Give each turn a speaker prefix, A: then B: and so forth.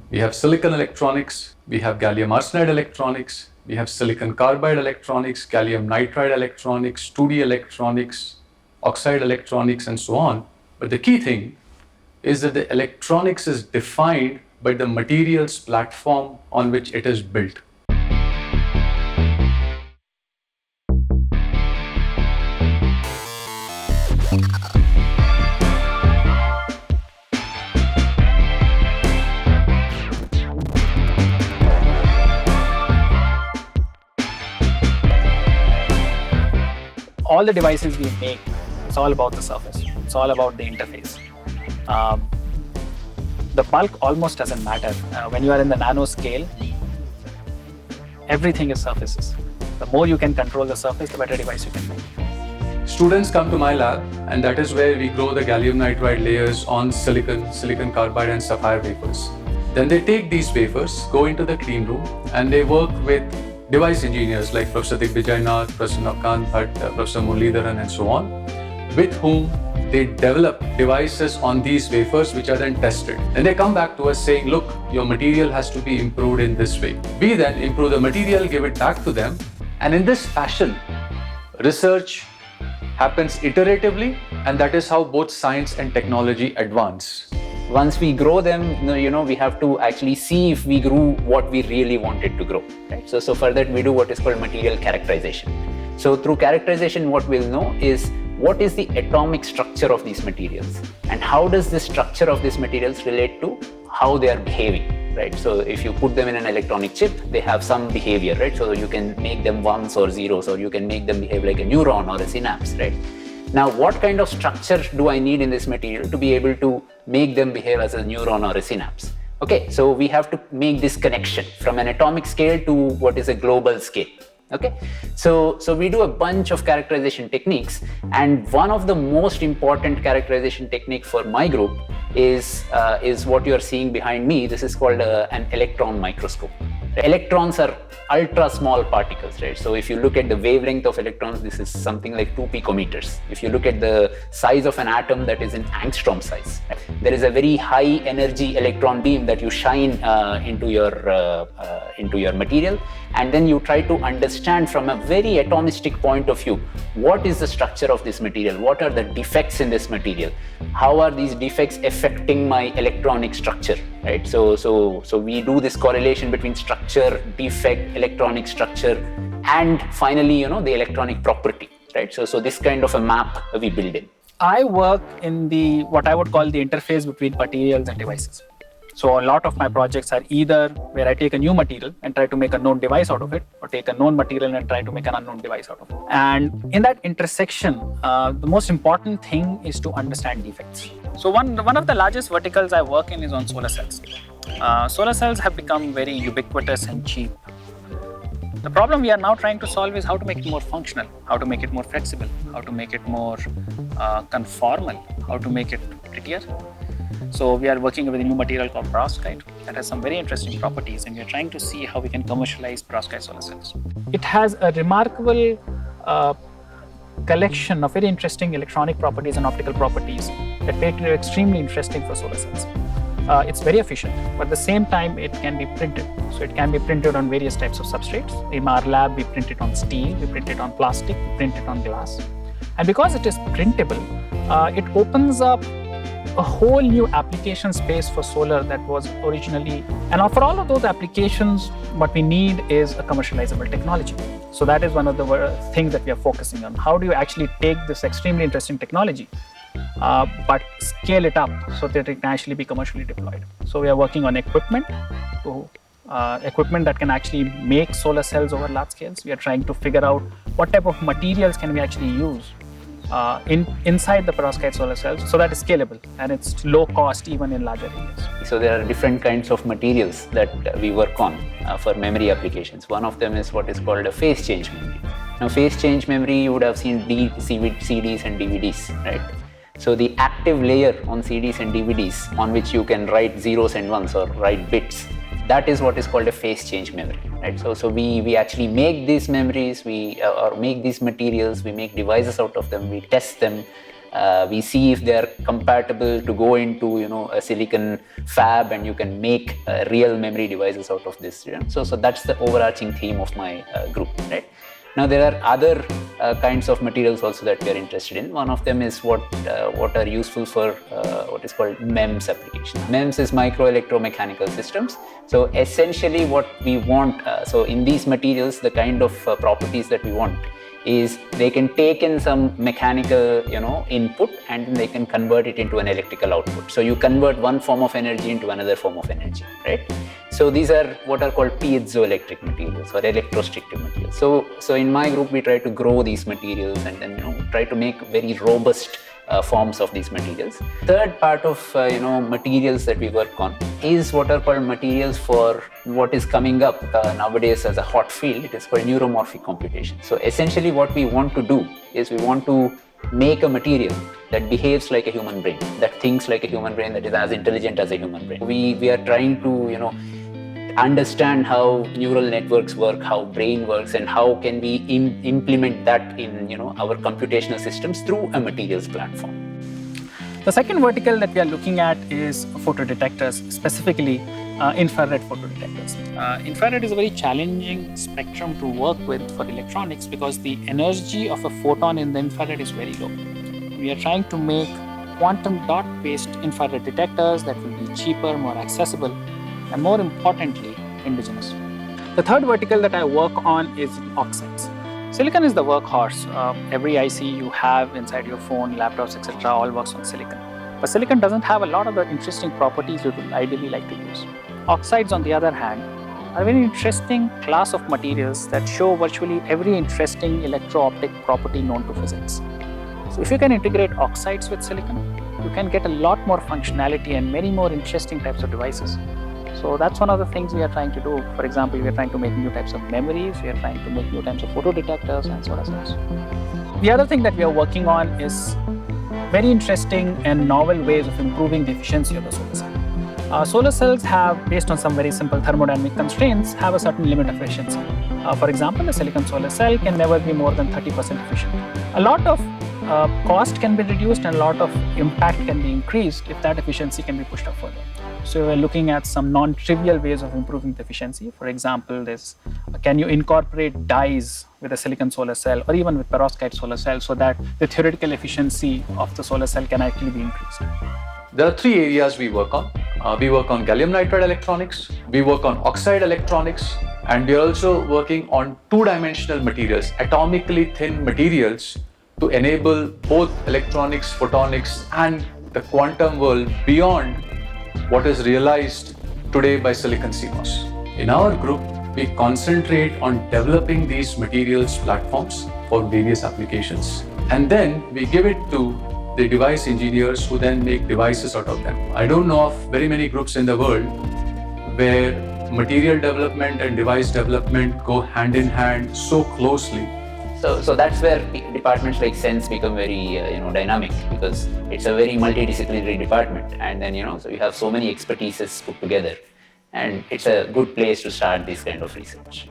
A: We have silicon electronics, we have gallium arsenide electronics, we have silicon carbide electronics, gallium nitride electronics, 2D electronics, oxide electronics, and so on. But the key thing is that the electronics is defined by the materials platform on which it is built.
B: All the devices we make, it's all about the surface. It's all about the interface. The bulk almost doesn't matter. When you are in the nano scale, everything is surfaces. The more you can control the surface, the better device you can make.
A: Students come to my lab, and that is where we grow the gallium nitride layers on silicon carbide and sapphire wafers. Then they take these wafers, go into the clean room, and they work with device engineers like Professor Digvijaynath, Professor Navkant Bhatt, Professor Muralidharan, and so on, with whom they develop devices on these wafers which are then tested. And they come back to us saying, look, your material has to be improved in this way. We then improve the material, give it back to them, and in this fashion, research happens iteratively, and that is how both science and technology advance.
C: Once we grow them, we have to actually see if we grew what we really wanted to grow, right? So for that, we do what is called material characterization. So through characterization, what we'll know is what is the atomic structure of these materials, and how does the structure of these materials relate to how they are behaving, right? So if you put them in an electronic chip, they have some behavior, right? So you can make them ones or zeros, or you can make them behave like a neuron or a synapse, right? Now, what kind of structure do I need in this material to be able to make them behave as a neuron or a synapse? Okay, so we have to make this connection from an atomic scale to what is a global scale. Okay, so we do a bunch of characterization techniques, and one of the most important characterization technique for my group is what you are seeing behind me. This is called an electron microscope. Electrons are ultra small particles, right? So if you look at the wavelength of electrons, this is something like 2 picometers. If you look at the size of an atom, that is in angstrom size. There is a very high energy electron beam that you shine into your material, and then you try to understand from a very atomistic point of view, what is the structure of this material? What are the defects in this material? How are these defects affecting my electronic structure, right? So we do this correlation between structure, defect, electronic structure, and finally, the electronic property, right? So this kind of a map we build in.
B: I work in what I would call the interface between materials and devices. So a lot of my projects are either where I take a new material and try to make a known device out of it, or take a known material and try to make an unknown device out of it. And in that intersection, the most important thing is to understand defects. So one of the largest verticals I work in is on solar cells. Solar cells have become very ubiquitous and cheap. The problem we are now trying to solve is how to make it more functional, how to make it more flexible, how to make it more conformal, how to make it prettier. So we are working with a new material called perovskite that has some very interesting properties, and we are trying to see how we can commercialize perovskite solar cells. It has a remarkable collection of very interesting electronic properties and optical properties that make it extremely interesting for solar cells. It's very efficient, but at the same time, it can be printed. So it can be printed on various types of substrates. In our lab, we print it on steel, we print it on plastic, we print it on glass. And because it is printable, it opens up a whole new application space for solar that was originally, and for all of those applications, what we need is a commercializable technology. So that is one of the things that we are focusing on. How do you actually take this extremely interesting technology, but scale it up so that it can actually be commercially deployed? So we are working on equipment that can actually make solar cells over large scales. We are trying to figure out what type of materials can we actually use inside the perovskite solar cells so that it's scalable and it's low cost even in larger areas.
C: So there are different kinds of materials that we work on for memory applications. One of them is what is called a phase change memory. Now phase change memory, you would have seen CDs and DVDs, right? So the active layer on CDs and DVDs on which you can write zeros and ones or write bits, that is what is called a phase change memory, right? So we actually make these memories, or make these materials, we make devices out of them, we test them, We see if they are compatible to go into a silicon fab, and you can make real memory devices out of this. So that's the overarching theme of my group, right? Now there are other kinds of materials also that we are interested in. One of them is what are useful for what is called MEMS application. MEMS is micro electromechanical systems. So essentially what we want, so in these materials, the kind of properties that we want is they can take in some mechanical input, and then they can convert it into an electrical output. So you convert one form of energy into another form of energy, right? So these are what are called piezoelectric materials or electrostrictive materials. So in my group we try to grow these materials and then try to make very robust forms of these materials. Third part of materials that we work on is what are called materials for what is coming up nowadays as a hot field. It is called neuromorphic computation. So essentially what we want to do is we want to make a material that behaves like a human brain, that thinks like a human brain, that is as intelligent as a human brain. We are trying to understand how neural networks work, how brain works, and how can we implement that in our computational systems through a materials platform.
B: The second vertical that we are looking at is photodetectors, specifically infrared photodetectors. Infrared is a very challenging spectrum to work with for electronics because the energy of a photon in the infrared is very low. We are trying to make quantum dot-based infrared detectors that will be cheaper, more accessible, and more importantly, indigenous. The third vertical that I work on is oxides. Silicon is the workhorse. Every IC you have inside your phone, laptops, etc. all works on silicon. But silicon doesn't have a lot of the interesting properties you would ideally like to use. Oxides, on the other hand, are a very interesting class of materials that show virtually every interesting electro-optic property known to physics. So if you can integrate oxides with silicon, you can get a lot more functionality and many more interesting types of devices. So that's one of the things we are trying to do. For example, we are trying to make new types of memories, we are trying to make new types of photodetectors, and so on. The other thing that we are working on is very interesting and novel ways of improving the efficiency of the solar cell. Solar cells have, based on some very simple thermodynamic constraints, have a certain limit of efficiency. For example, a silicon solar cell can never be more than 30% efficient. A lot of cost can be reduced and a lot of impact can be increased if that efficiency can be pushed up further. So we're looking at some non-trivial ways of improving the efficiency. For example, can you incorporate dyes with a silicon solar cell or even with perovskite solar cell so that the theoretical efficiency of the solar cell can actually be increased?
A: There are three areas we work on. We work on gallium nitride electronics, we work on oxide electronics, and we are also working on two-dimensional materials, atomically thin materials, to enable both electronics, photonics, and the quantum world beyond what is realized today by silicon CMOS. In our group, we concentrate on developing these materials platforms for various applications, and then we give it to the device engineers who then make devices out of them. I don't know of very many groups in the world where material development and device development go hand in hand so closely.
C: So that's where departments like CeNSE become very dynamic, because it's a very multidisciplinary department, and then so you have so many expertises put together, and it's a good place to start this kind of research.